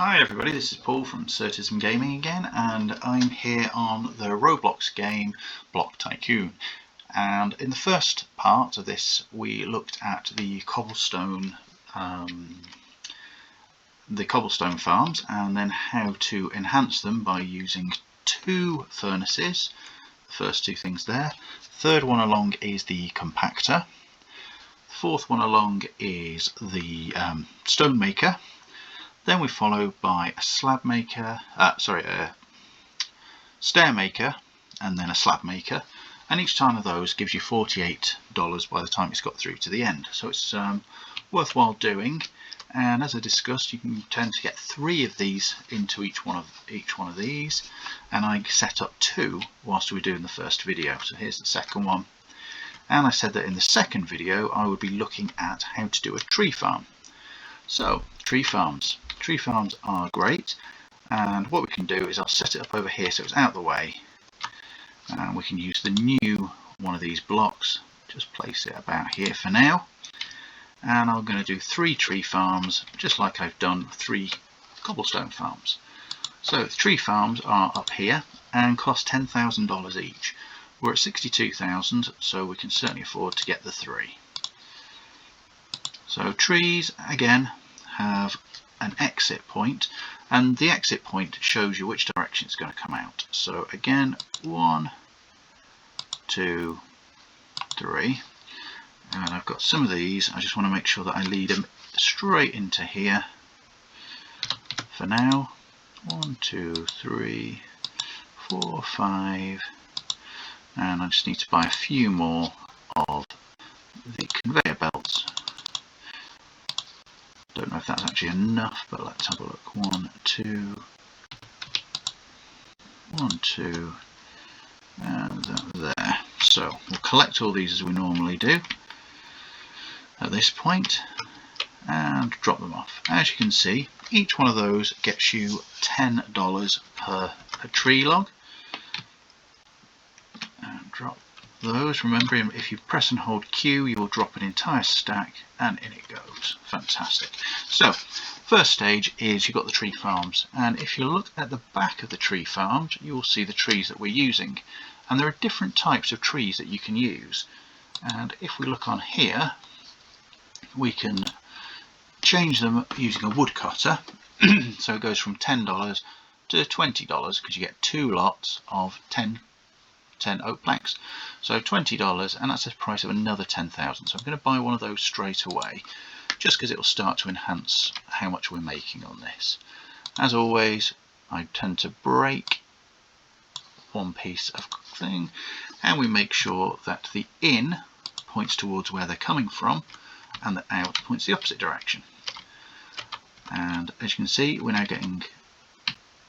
Hi everybody, this is Paul from SurtismGaming again, and I'm here on the Roblox game Block Tycoon. And in the first part of this we looked at the cobblestone farms and then how to enhance them by using two furnaces. The first two things there. The third one along is the compactor. The fourth one along is the stone maker. Then we follow by a slab maker, a stair maker, and then a slab maker. And each time of those gives you $48 by the time it's got through to the end. So it's worthwhile doing. And as I discussed, you can tend to get 3 of these into each one of these. And I set up 2 whilst we were doing the first video. So here's the second one. And I said that in the second video I would be looking at how to do a tree farm. So tree farms. Tree farms are great, and what we can do is I'll set it up over here so it's out of the way, and we can use the new one of these blocks. Just place it about here for now, and I'm going to do 3 tree farms just like I've done 3 cobblestone farms. So the tree farms are up here and cost $10,000 each. We're at 62,000, so we can certainly afford to get the 3. So trees again have an exit point, and the exit point shows you which direction it's going to come out. So again, 1, 2, 3, and I've got some of these. I just want to make sure that I lead them straight into here for now. 1, 2, 3, 4, 5, and I just need to buy a few more of the conveyor belts. Don't know if that's actually enough, but let's have a look. 1, 2, 1, 2, and there. So we'll collect all these as we normally do at this point and drop them off. As you can see, each one of those gets you $10 per tree log. And drop those. Remember, if you press and hold Q, you will drop an entire stack, and in it goes. Fantastic. So first stage is you've got the tree farms, and if you look at the back of the tree farms, you will see the trees that we're using, and there are different types of trees that you can use. And if we look on here, we can change them using a woodcutter. So it goes from $10 to $20 because you get 2 lots of 10 oak planks, so $20, and that's the price of another 10,000. So I'm going to buy one of those straight away, just because it will start to enhance how much we're making on this. As always, I tend to break one piece of thing, and we make sure that the in points towards where they're coming from, and the out points the opposite direction. And as you can see, we're now getting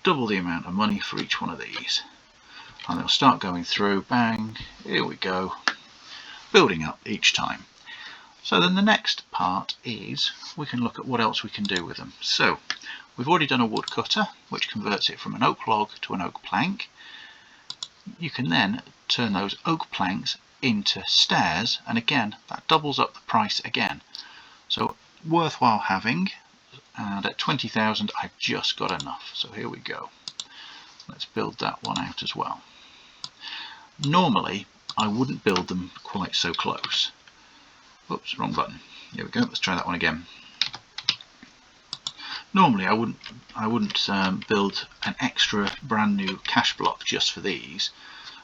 double the amount of money for each one of these. And they'll start going through, bang, here we go, building up each time. So then the next part is we can look at what else we can do with them. So we've already done a woodcutter, which converts it from an oak log to an oak plank. You can then turn those oak planks into stairs, and again that doubles up the price again. So worthwhile having, and at 20,000 I've just got enough. So here we go. Let's build that one out as well. Normally I wouldn't build them quite so close. Oops, wrong button. Here we go. Let's try that one again. Normally I wouldn't build an extra brand new cash block just for these,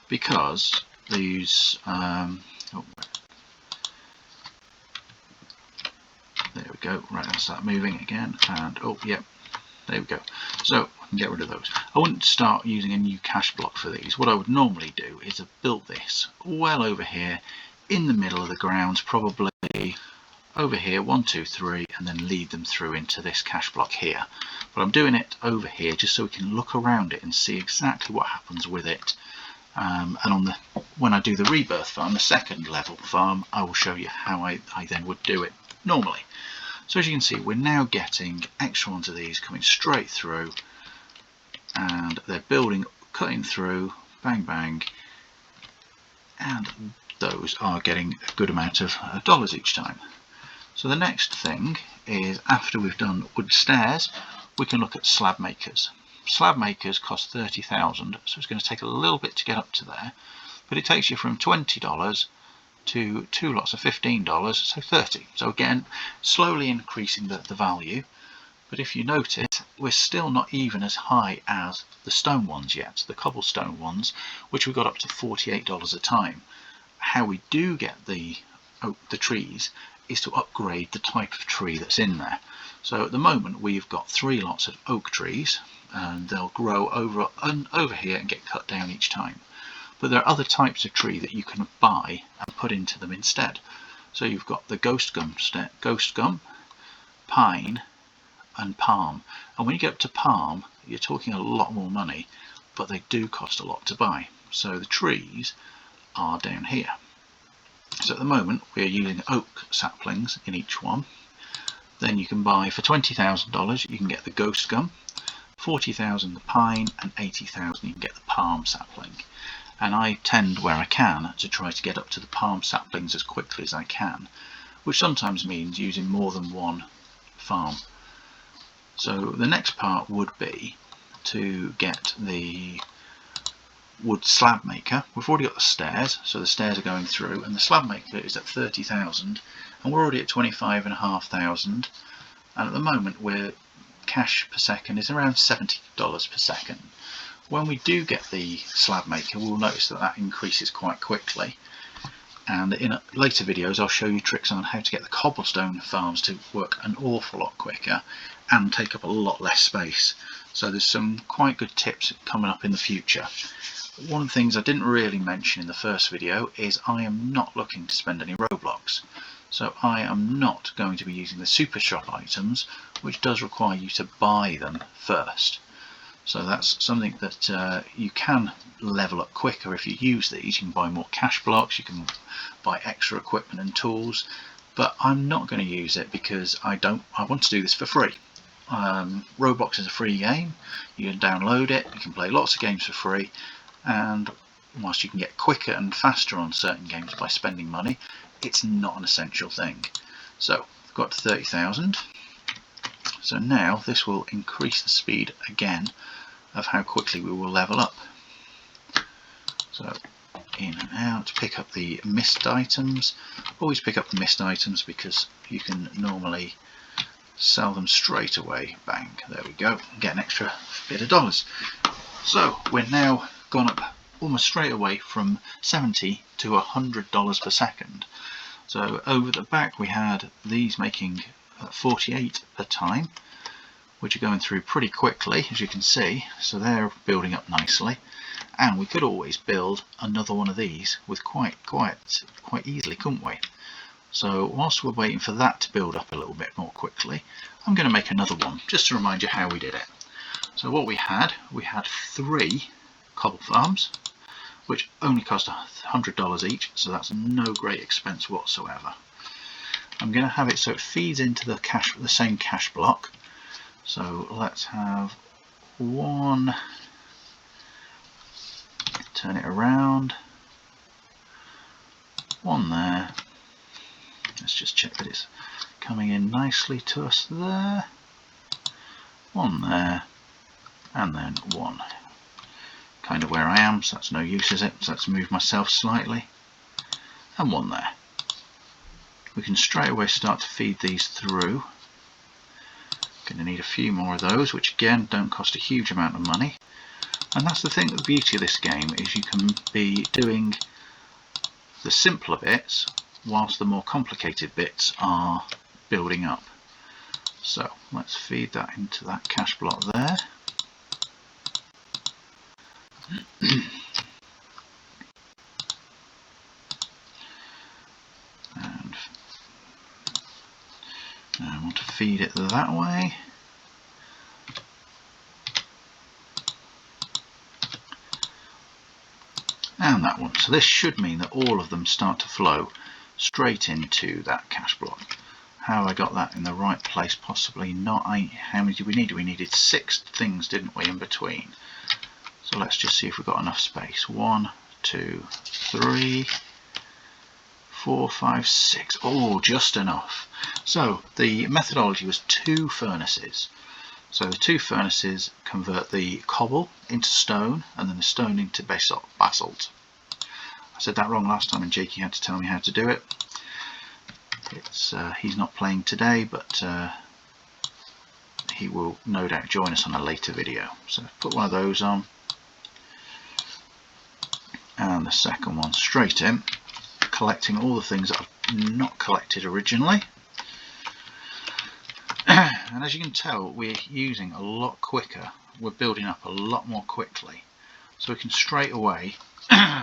because these there we go. Right, let's start moving again, and oh yep, there we go. So I can get rid of those. I wouldn't start using a new cash block for these. What I would normally do is build this well over here in the middle of the grounds, probably over here, 1, 2, 3, and then lead them through into this cash block here. But I'm doing it over here just so we can look around it and see exactly what happens with it. And when I do the rebirth farm, the second level farm, I will show you how I then would do it normally. So as you can see, we're now getting extra ones of these coming straight through, and they're building, cutting through, bang bang, and those are getting a good amount of dollars each time. So the next thing is, after we've done wood stairs, we can look at slab makers. Slab makers cost 30,000, so it's going to take a little bit to get up to there, but it takes you from $20 to 2 lots of $15, so 30. So again, slowly increasing the value. But if you notice, we're still not even as high as the stone ones yet, the cobblestone ones, which we got up to $48 a time. How we do get the trees is to upgrade the type of tree that's in there. So at the moment we've got 3 lots of oak trees, and they'll grow over here and get cut down each time. But there are other types of tree that you can buy and put into them instead. So you've got the ghost gum, pine, and palm. And when you get up to palm, you're talking a lot more money, but they do cost a lot to buy. So the trees are down here. So at the moment we're using oak saplings in each one. Then you can buy for $20,000, you can get the ghost gum, 40,000 the pine, and 80,000 you can get the palm sapling. And I tend, where I can, to try to get up to the palm saplings as quickly as I can, which sometimes means using more than one farm. So the next part would be to get the wood slab maker. We've already got the stairs, so the stairs are going through, and the slab maker is at 30,000, and we're already at 25,500, and at the moment we're cash per second is around $70 per second. When we do get the slab maker, we'll notice that that increases quite quickly, and in later videos I'll show you tricks on how to get the cobblestone farms to work an awful lot quicker and take up a lot less space. So there's some quite good tips coming up in the future. One of the things I didn't really mention in the first video is I am not looking to spend any ROBLOX. So I am not going to be using the super shop items, which does require you to buy them first. So that's something that you can level up quicker if you use these. You can buy more cash blocks, you can buy extra equipment and tools, but I'm not going to use it because I want to do this for free. ROBLOX is a free game, you can download it, you can play lots of games for free, and whilst you can get quicker and faster on certain games by spending money, it's not an essential thing. So I've got to 30,000. So now this will increase the speed again of how quickly we will level up. So in and out, pick up the missed items. Always pick up the missed items because you can normally sell them straight away. Bang, there we go, get an extra bit of dollars. So we're now gone up almost straight away from $70 to $100 per second. So over the back we had these making 48 per time, which are going through pretty quickly, as you can see. So they're building up nicely, and we could always build another one of these with quite easily, couldn't we? So whilst we're waiting for that to build up a little bit more quickly, I'm going to make another one just to remind you how we did it. So what we had 3 cobble farms, which only cost $100 each, so that's no great expense whatsoever. I'm going to have it so it feeds into the same cash block. So let's have one, turn it around, one there. Let's just check that it's coming in nicely to us there, one there, and then one kind of where I am, so that's no use, is it? So let's move myself slightly, and one there. We can straight away start to feed these through. Going to need a few more of those, which again don't cost a huge amount of money. And that's the thing, the beauty of this game is you can be doing the simpler bits whilst the more complicated bits are building up. So let's feed that into that cash block there. And I want to feed it that way. And that one. So this should mean that all of them start to flow straight into that cash block. How I got that in the right place, possibly not. How many did we need? We needed 6 things, didn't we, in between? So let's just see if we've got enough space. 1, 2, 3, 4, 5, 6. Oh, just enough. So the methodology was 2 furnaces. So the two furnaces convert the cobble into stone and then the stone into basalt. I said that wrong last time and Jakey had to tell me how to do it. He's not playing today, but he will no doubt join us on a later video. So put one of those on and the second one straight in, collecting all the things that I've not collected originally. And as you can tell, we're using a lot quicker, we're building up a lot more quickly, so we can straight away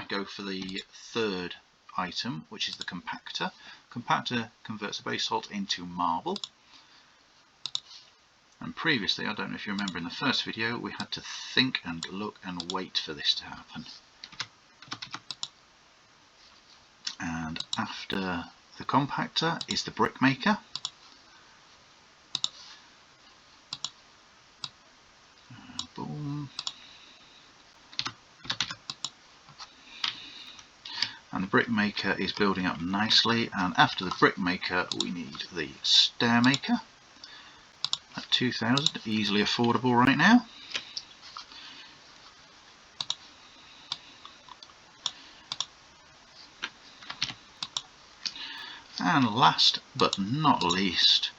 go for the third item, which is the compactor. Compactor converts the basalt into marble, and previously, I don't know if you remember in the first video, we had to think and look and wait for this to happen. And after the compactor is the brick maker. Boom. And the brick maker is building up nicely, and after the brick maker we need the stair maker at 2,000, easily affordable right now. And last but not least,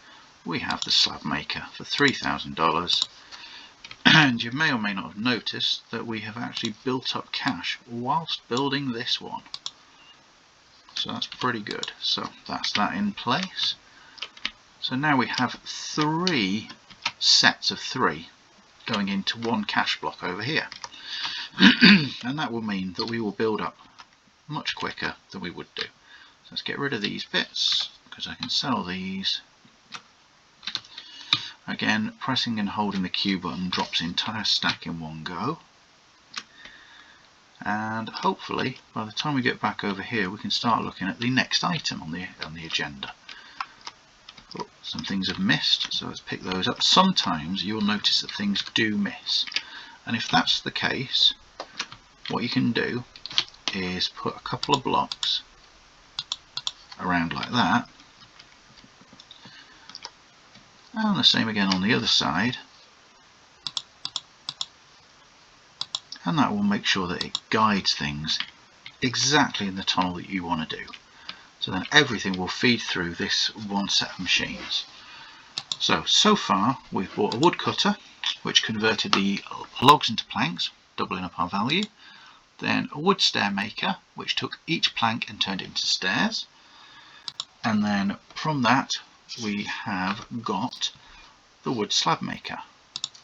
we have the slab maker for $3,000. And you may or may not have noticed that we have actually built up cash whilst building this one. So that's pretty good. So that's that in place. So now we have 3 sets of 3 going into one cash block over here. And that will mean that we will build up much quicker than we would do. So let's get rid of these bits, because I can sell these. Again, pressing and holding the Q button drops the entire stack in one go. And hopefully, by the time we get back over here, we can start looking at the next item on the agenda. Oh, some things have missed, so let's pick those up. Sometimes you'll notice that things do miss, and if that's the case, what you can do is put a couple of blocks around like that, and the same again on the other side, and that will make sure that it guides things exactly in the tunnel that you want to do. So then everything will feed through this one set of machines. So far we've bought a woodcutter, which converted the logs into planks, doubling up our value. Then a wood stair maker, which took each plank and turned it into stairs. And then from that we have got the wood slab maker.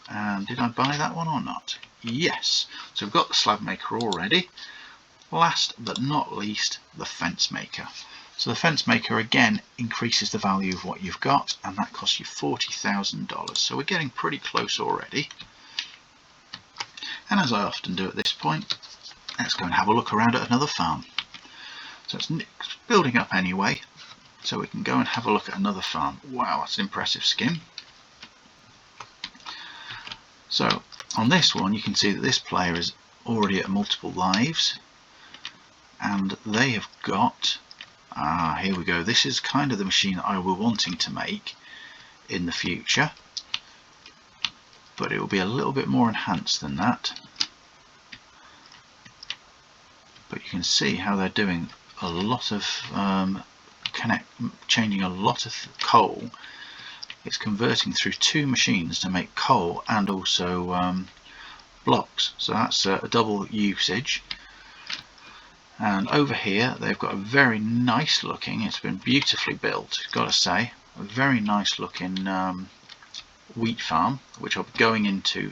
And did I buy that one or not? Yes. So we've got the slab maker already. Last but not least, the fence maker. So the fence maker again increases the value of what you've got, and that costs you $40,000. So we're getting pretty close already. And as I often do at this point, let's go and have a look around at another farm. So it's building up anyway, so we can go and have a look at another farm. Wow, that's an impressive skin. So on this one you can see that this player is already at multiple lives, and they have got, here we go, this is kind of the machine that I were wanting to make in the future, but it will be a little bit more enhanced than that. But you can see how they're doing a lot of changing a lot of coal. It's converting through 2 machines to make coal and also blocks, so that's a double usage. And over here they've got a very nice looking, it's been beautifully built, got to say, a very nice looking wheat farm, which I'll be going into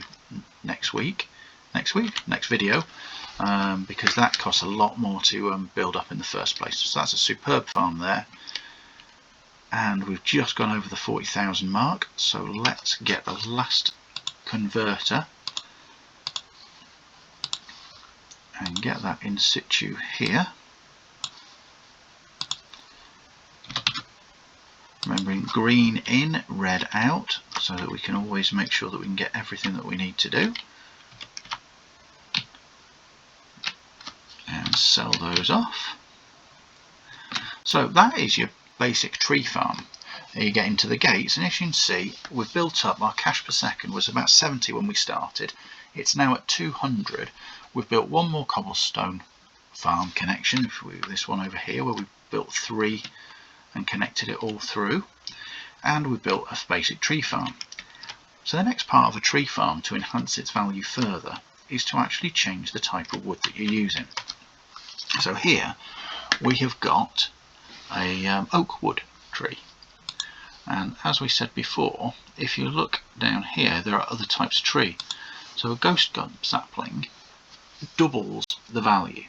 next video, because that costs a lot more to build up in the first place. So that's a superb farm there, and we've just gone over the 40,000 mark. So let's get the last converter and get that in situ here. Remembering green in, red out, so that we can always make sure that we can get everything that we need to do. And sell those off. So that is your basic tree farm. you get into the gates, and as you can see, we've built up. Our cash per second was about 70 when we started. It's now at 200. We've built one more cobblestone farm connection, this one over here, where we built 3 and connected it all through, and we built a basic tree farm. So the next part of a tree farm, to enhance its value further, is to actually change the type of wood that you're using. So here we have got a oak wood tree, and as we said before, if you look down here, there are other types of tree. So a ghost gum sapling doubles the value,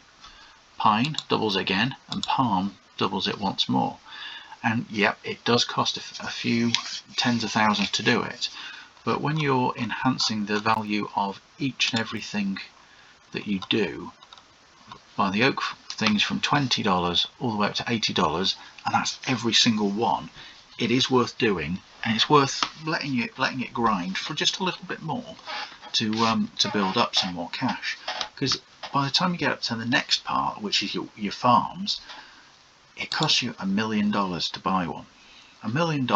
pine doubles again, and palm doubles it once more. And yep, it does cost a few tens of thousands to do it, but when you're enhancing the value of each and everything that you do by the oak things from $20 all the way up to $80, and that's every single one, it is worth doing, and it's worth letting it grind for just a little bit more to build up some more cash. Because by the time you get up to the next part, which is your farms, it costs you $1 million to buy one. $1 million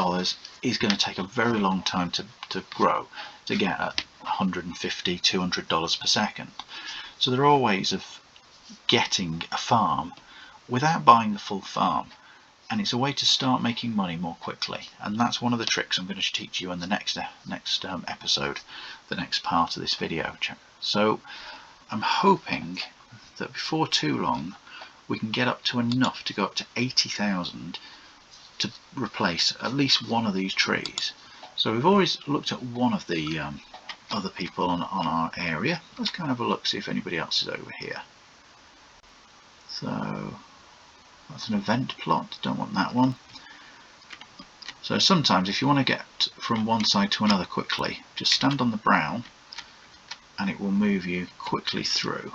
is going to take a very long time to grow, to get at $150, $200 per second. So there are ways of getting a farm without buying the full farm, and it's a way to start making money more quickly. And that's one of the tricks I'm going to teach you in the next episode, the next part of this video. So I'm hoping that before too long we can get up to enough to go up to 80,000 to replace at least one of these trees. So we've always looked at one of the other people on our area. Let's go and have a look, see if anybody else is over here. So that's an event plot, don't want that one. So sometimes if you want to get from one side to another quickly, just stand on the brown and it will move you quickly through.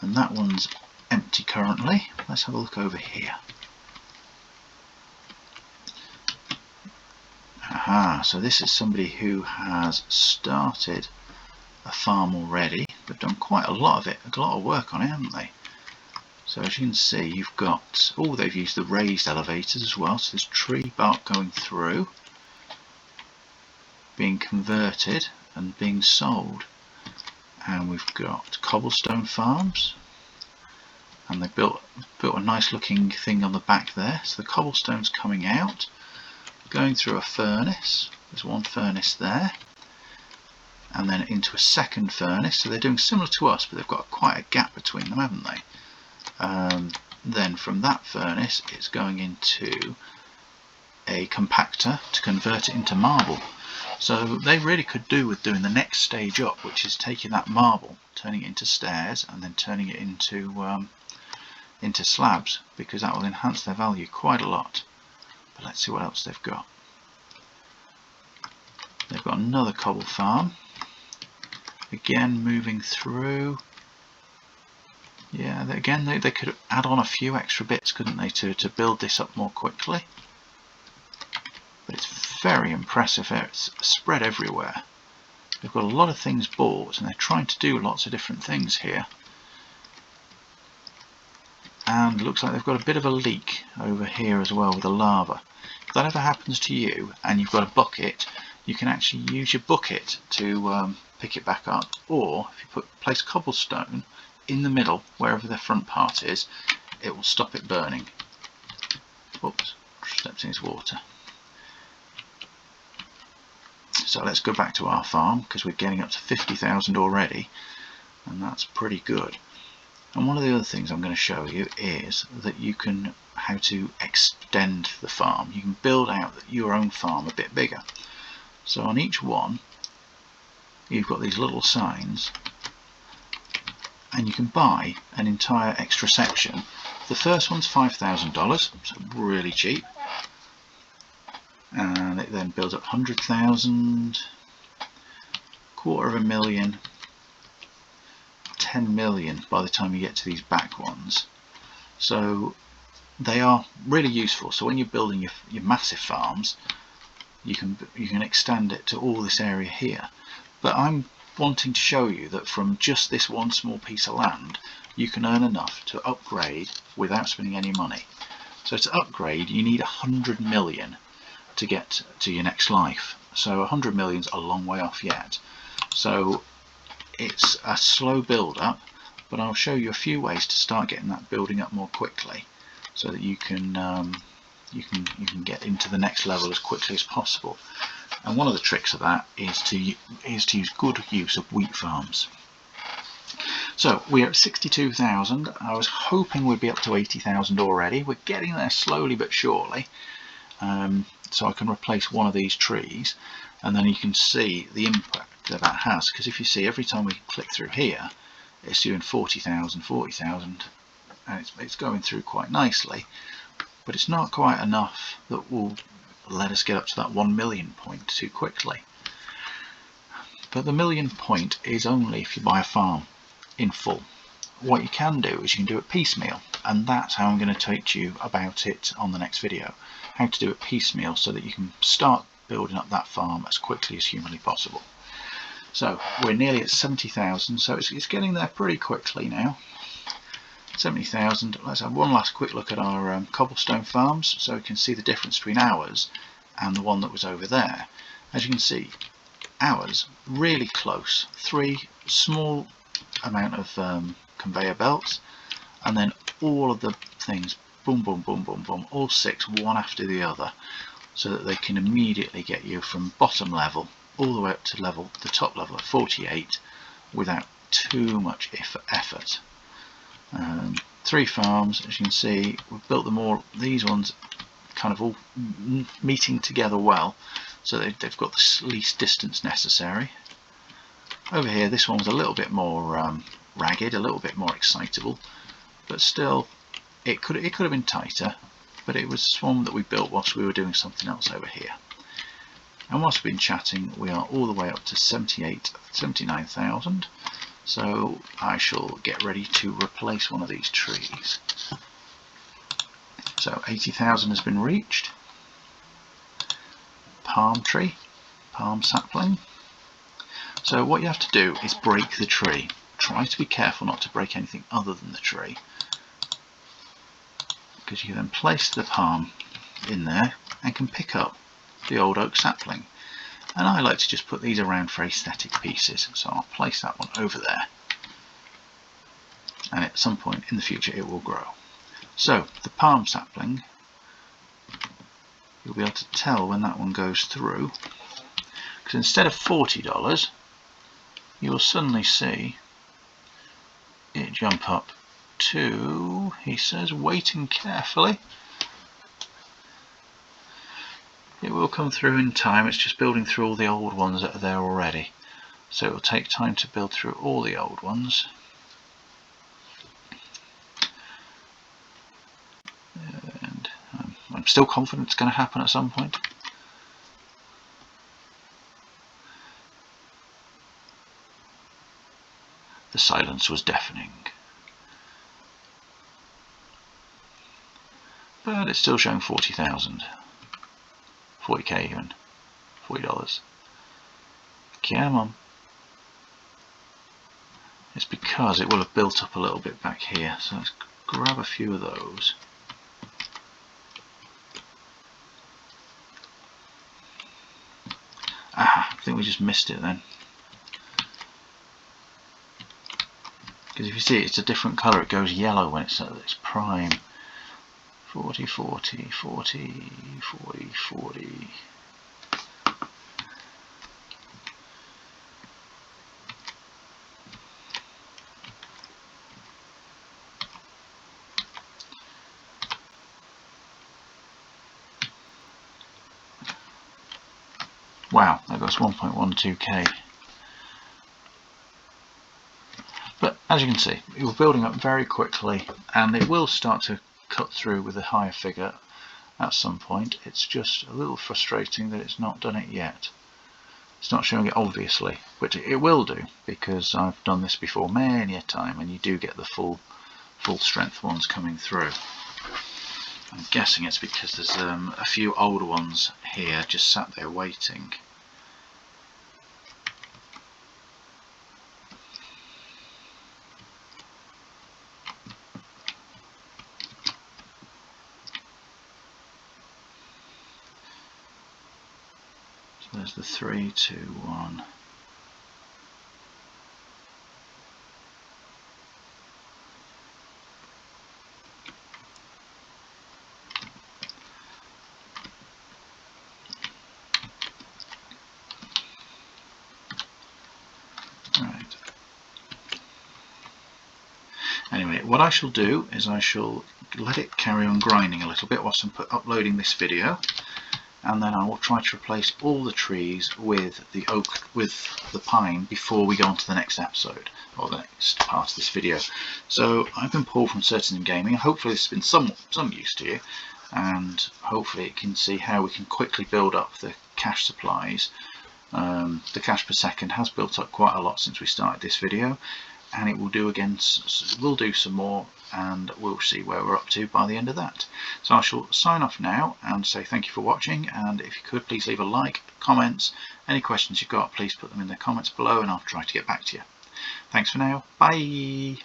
And that one's empty currently. Let's have a look over here. Aha, so this is somebody who has started a farm already. They've done quite a lot of it, a lot of work on it, haven't they? So as you can see, you've got, oh, they've used the raised elevators as well, so there's tree bark going through, being converted and being sold. And we've got cobblestone farms, and they built a nice looking thing on the back there. So the cobblestone's coming out, going through a furnace. There's one furnace there, and then into a second furnace. So they're doing similar to us, but they've got quite a gap between them, haven't they? Then from that furnace it's going into a compactor to convert it into marble. So they really could do with doing the next stage up, which is taking that marble, turning it into stairs, and then turning it into slabs, because that will enhance their value quite a lot. But let's see what else they've got. They've got another cobble farm, again moving through. Yeah, again they could add on a few extra bits, couldn't they, to build this up more quickly. But it's very impressive. It's spread everywhere. They've got a lot of things bought, and they're trying to do lots of different things here. And it looks like they've got a bit of a leak over here as well with the lava. If that ever happens to you and you've got a bucket, you can actually use your bucket to pick it back up, or if you place cobblestone in the middle, wherever the front part is, it will stop it burning. Oops, stepped in his water. So let's go back to our farm, because we're getting up to 50,000 already, and that's pretty good. And one of the other things I'm going to show you is that you can, how to extend the farm. You can build out your own farm a bit bigger. So on each one you've got these little signs, and you can buy an entire extra section. The first one's $5,000, so really cheap, and it then builds up 100,000, $250,000, 10 million by the time you get to these back ones. So they are really useful. So when you're building your massive farms, you can extend it to all this area here. But I'm wanting to show you that from just this one small piece of land you can earn enough to upgrade without spending any money. So to upgrade you need 100 million, to get to your next life. So 100 million's a long way off yet. So it's a slow build up, but I'll show you a few ways to start getting that building up more quickly, so that you can get into the next level as quickly as possible. And one of the tricks of that is to use good use of wheat farms. So we're at 62,000. I was hoping we'd be up to 80,000 already. We're getting there slowly but surely. So I can replace one of these trees, and then you can see the impact that has, because if you see, every time we click through here, it's doing 40,000, 40,000, and it's going through quite nicely, but it's not quite enough that will let us get up to that 1 million point too quickly. But the 1 million point is only if you buy a farm in full. What you can do is you can do it piecemeal, and that's how I'm going to teach you about it on the next video, how to do it piecemeal so that you can start building up that farm as quickly as humanly possible. So we're nearly at 70,000, so it's getting there pretty quickly now. 70,000. Let's have one last quick look at our cobblestone farms, so we can see the difference between ours and the one that was over there. As you can see, ours really close, 3 small amount of conveyor belts, and then all of the things, boom, boom, boom, boom, boom, all 6 one after the other, so that they can immediately get you from bottom level all the way up to the top level of 48 without too much effort. 3 farms, as you can see, we've built them all. These ones kind of all meeting together well, so they've got the least distance necessary. Over here, this one was a little bit more ragged, a little bit more excitable, but still, it could have been tighter. But it was one that we built whilst we were doing something else over here. And whilst we've been chatting, we are all the way up to 79,000. So I shall get ready to replace one of these trees. So 80,000 has been reached. Palm tree, palm sapling. So what you have to do is break the tree. Try to be careful not to break anything other than the tree, because you then place the palm in there and can pick up the old oak sapling. And I like to just put these around for aesthetic pieces, so I'll place that one over there, and at some point in the future it will grow. So the palm sapling, you'll be able to tell when that one goes through, because instead of $40 you will suddenly see it jump up to, he says, waiting carefully. It will come through in time, it's just building through all the old ones that are there already. So it will take time to build through all the old ones. And I'm still confident it's going to happen at some point. The silence was deafening. But it's still showing 40,000. 40k even. $40. Come on. It's because it will have built up a little bit back here. So let's grab a few of those. Ah, I think we just missed it then. Because if you see, it's a different colour. It goes yellow when it's at its prime. 40, 40, 40, 40, 40. Wow, that goes 1.12k. But as you can see, you're building up very quickly, and it will start to cut through with a higher figure at some point. It's just a little frustrating that it's not done it yet. It's not showing it obviously, but it will do, because I've done this before many a time, and you do get the full strength ones coming through. I'm guessing it's because there's a few older ones here just sat there waiting. So 3, 2, 1. Right. Anyway, what I shall do is I shall let it carry on grinding a little bit whilst I'm uploading this video, and then I will try to replace all the trees with the oak, with the pine, before we go on to the next episode or the next part of this video. So I've been Paul from SurtismGaming, and hopefully this has been some use to you, and hopefully it can see how we can quickly build up the cash supplies. The cash per second has built up quite a lot since we started this video, and it will do again. We'll do some more, and we'll see where we're up to by the end of that. So I shall sign off now and say thank you for watching, and if you could please leave a like, comments, any questions you've got please put them in the comments below and I'll try to get back to you. Thanks for now, bye.